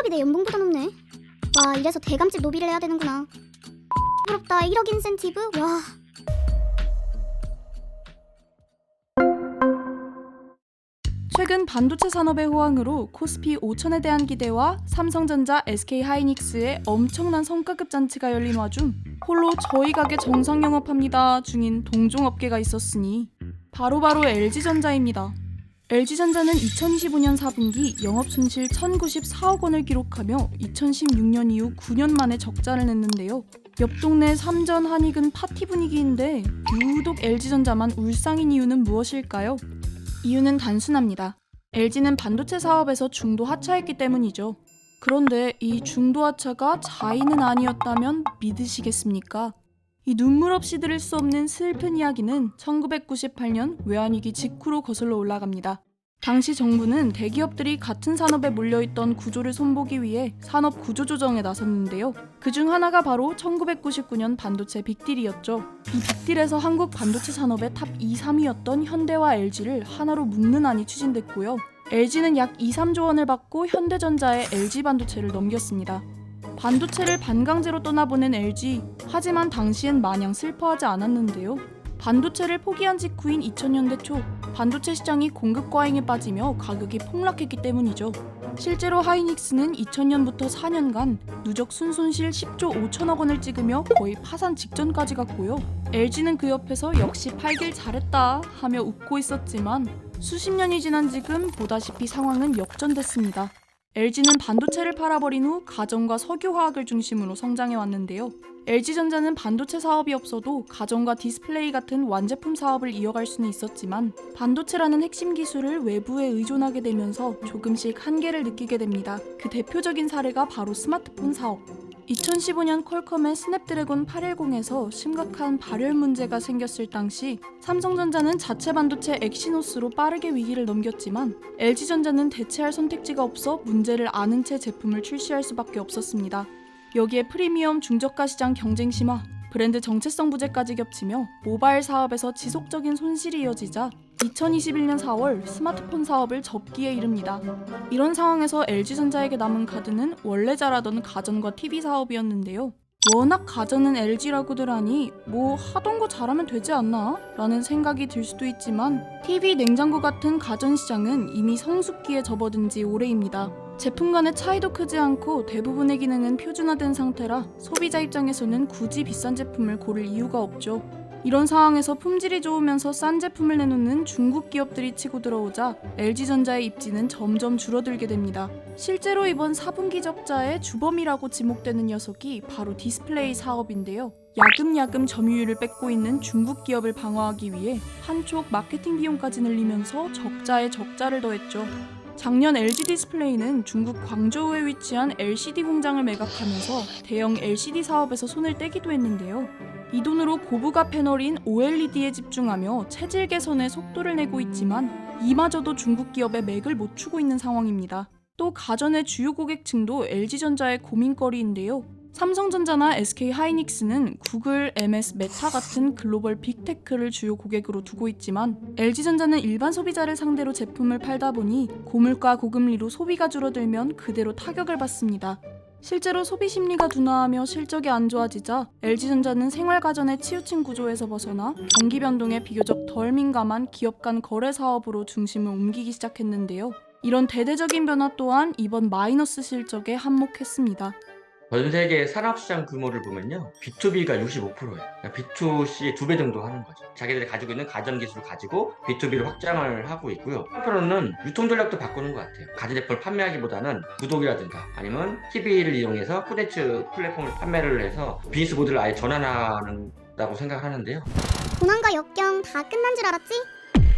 월급이 내 연봉보다 높네. 와, 이래서 대감집 노비를 해야 되는구나. 부럽다. 1억 인센티브? 와. 최근 반도체 산업의 호황으로 코스피 5천에 대한 기대와 삼성전자, SK하이닉스의 엄청난 성과급 잔치가 열린 와중 홀로 저희 가게 정상 영업합니다 중인 동종업계가 있었으니 바로 LG전자입니다. LG전자는 2025년 4분기 영업손실 1,094억 원을 기록하며 2016년 이후 9년 만에 적자를 냈는데요. 옆 동네 삼전 한익은 파티 분위기인데 유독 LG전자만 울상인 이유는 무엇일까요? 이유는 단순합니다. LG는 반도체 사업에서 중도 하차했기 때문이죠. 그런데 이 중도 하차가 자의는 아니었다면 믿으시겠습니까? 이 눈물 없이 들을 수 없는 슬픈 이야기는 1998년 외환위기 직후로 거슬러 올라갑니다. 당시 정부는 대기업들이 같은 산업에 몰려있던 구조를 손보기 위해 산업 구조조정에 나섰는데요. 그중 하나가 바로 1999년 반도체 빅딜이었죠. 이 빅딜에서 한국 반도체 산업의 탑 2, 3위였던 현대와 LG를 하나로 묶는 안이 추진됐고요. LG는 약 2, 3조 원을 받고 현대전자에 LG 반도체를 넘겼습니다. 반도체를 반강제로 떠나보낸 LG, 하지만 당시엔 마냥 슬퍼하지 않았는데요. 반도체를 포기한 직후인 2000년대 초, 반도체 시장이 공급 과잉에 빠지며 가격이 폭락했기 때문이죠. 실제로 하이닉스는 2000년부터 4년간 누적 순손실 10조 5천억 원을 찍으며 거의 파산 직전까지 갔고요. LG는 그 옆에서 역시 팔길 잘했다 하며 웃고 있었지만 수십 년이 지난 지금 보다시피 상황은 역전됐습니다. LG는 반도체를 팔아버린 후 가전과 석유화학을 중심으로 성장해 왔는데요. LG전자는 반도체 사업이 없어도 가전과 디스플레이 같은 완제품 사업을 이어갈 수는 있었지만 반도체라는 핵심 기술을 외부에 의존하게 되면서 조금씩 한계를 느끼게 됩니다. 그 대표적인 사례가 바로 스마트폰 사업. 2015년 퀄컴의 스냅드래곤 810에서 심각한 발열 문제가 생겼을 당시 삼성전자는 자체 반도체 엑시노스로 빠르게 위기를 넘겼지만 LG전자는 대체할 선택지가 없어 문제를 아는 채 제품을 출시할 수밖에 없었습니다. 여기에 프리미엄 중저가 시장 경쟁 심화, 브랜드 정체성 부재까지 겹치며 모바일 사업에서 지속적인 손실이 이어지자 2021년 4월 스마트폰 사업을 접기에 이릅니다. 이런 상황에서 LG전자에게 남은 카드는 원래 잘하던 가전과 TV 사업이었는데요. 워낙 가전은 LG라고들 하니 뭐 하던 거 잘하면 되지 않나? 라는 생각이 들 수도 있지만 TV, 냉장고 같은 가전 시장은 이미 성숙기에 접어든 지 오래입니다. 제품 간의 차이도 크지 않고 대부분의 기능은 표준화된 상태라 소비자 입장에서는 굳이 비싼 제품을 고를 이유가 없죠. 이런 상황에서 품질이 좋으면서 싼 제품을 내놓는 중국 기업들이 치고 들어오자 LG전자의 입지는 점점 줄어들게 됩니다. 실제로 이번 4분기 적자의 주범이라고 지목되는 녀석이 바로 디스플레이 사업인데요. 야금야금 점유율을 뺏고 있는 중국 기업을 방어하기 위해 한쪽 마케팅 비용까지 늘리면서 적자에 적자를 더했죠. 작년 LG 디스플레이는 중국 광저우에 위치한 LCD 공장을 매각하면서 대형 LCD 사업에서 손을 떼기도 했는데요. 이 돈으로 고부가 패널인 OLED에 집중하며 체질 개선에 속도를 내고 있지만 이마저도 중국 기업의 맥을 못 추고 있는 상황입니다. 또 가전의 주요 고객층도 LG전자의 고민거리인데요. 삼성전자나 SK하이닉스는 구글, MS, 메타 같은 글로벌 빅테크를 주요 고객으로 두고 있지만 LG전자는 일반 소비자를 상대로 제품을 팔다 보니 고물가 고금리로 소비가 줄어들면 그대로 타격을 받습니다. 실제로 소비 심리가 둔화하며 실적이 안 좋아지자 LG전자는 생활가전의 치우친 구조에서 벗어나 경기 변동에 비교적 덜 민감한 기업 간 거래 사업으로 중심을 옮기기 시작했는데요. 이런 대대적인 변화 또한 이번 마이너스 실적에 한몫했습니다. 전 세계 산업시장 규모를 보면요, B2B가 65%예요. 그러니까 B2C의 2배 정도 하는 거죠. 자기들이 가지고 있는 가전 기술을 가지고 B2B를 확장을 하고 있고요. 한편으로는 유통 전략도 바꾸는 것 같아요. 가전제품을 판매하기보다는 구독이라든가 아니면 TV를 이용해서 콘텐츠 플랫폼을 판매를 해서 비즈니스 모델을 아예 전환한다고 생각하는데요. 고난과 역경 다 끝난 줄 알았지?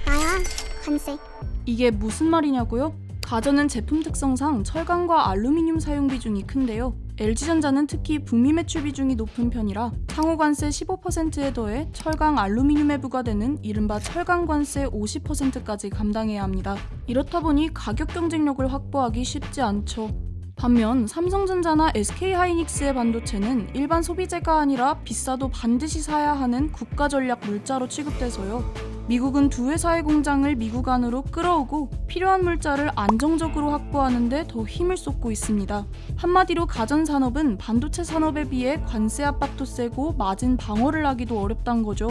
나야, 간세. 이게 무슨 말이냐고요? 가전은 제품 특성상 철강과 알루미늄 사용 비중이 큰데요. LG전자는 특히 북미 매출 비중이 높은 편이라 상호관세 15%에 더해 철강 알루미늄에 부과되는 이른바 철강관세 50%까지 감당해야 합니다. 이렇다 보니 가격 경쟁력을 확보하기 쉽지 않죠. 반면 삼성전자나 SK하이닉스의 반도체는 일반 소비재가 아니라 비싸도 반드시 사야 하는 국가 전략 물자로 취급돼서요. 미국은 두 회사의 공장을 미국 안으로 끌어오고 필요한 물자를 안정적으로 확보하는 데 더 힘을 쏟고 있습니다. 한마디로 가전산업은 반도체 산업에 비해 관세 압박도 세고 마진 방어를 하기도 어렵다는 거죠.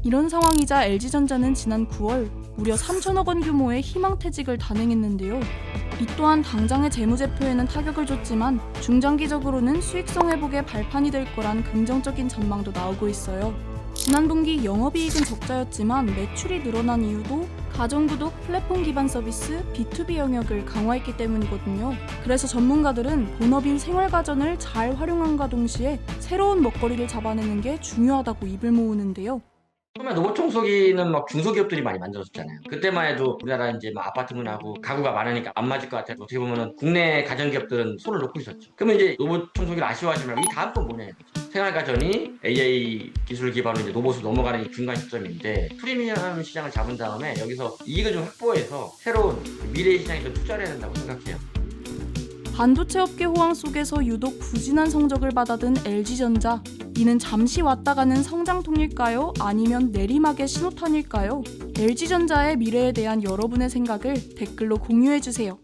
이런 상황이자 LG전자는 지난 9월 무려 3천억 원 규모의 희망퇴직을 단행했는데요. 이 또한 당장의 재무제표에는 타격을 줬지만 중장기적으로는 수익성 회복의 발판이 될 거란 긍정적인 전망도 나오고 있어요. 지난 분기 영업이익은 적자였지만 매출이 늘어난 이유도 가정구독 플랫폼 기반 서비스 B2B 영역을 강화했기 때문이거든요. 그래서 전문가들은 본업인 생활가전을 잘 활용함과 동시에 새로운 먹거리를 잡아내는 게 중요하다고 입을 모으는데요. 처음에 로봇 청소기는 막 중소기업들이 많이 만들었잖아요. 그때만 해도 우리나라 이제 막 아파트 문하고 가구가 많으니까 안 맞을 것 같아서 어떻게 보면은 국내 가전기업들은 손을 놓고 있었죠. 그러면 이제 로봇 청소기를 아쉬워하시면 이 다음 건 뭐냐 이거죠. 생활가전이 AI 기술 기반으로 이제 로봇으로 넘어가는 이 중간 시점인데 프리미엄 시장을 잡은 다음에 여기서 이익을 좀 확보해서 새로운 미래 시장에 좀 투자를 해야 된다고 생각해요. 반도체 업계 호황 속에서 유독 부진한 성적을 받아든 LG전자. 이는 잠시 왔다 가는 성장통일까요? 아니면 내리막의 신호탄일까요? LG전자의 미래에 대한 여러분의 생각을 댓글로 공유해주세요.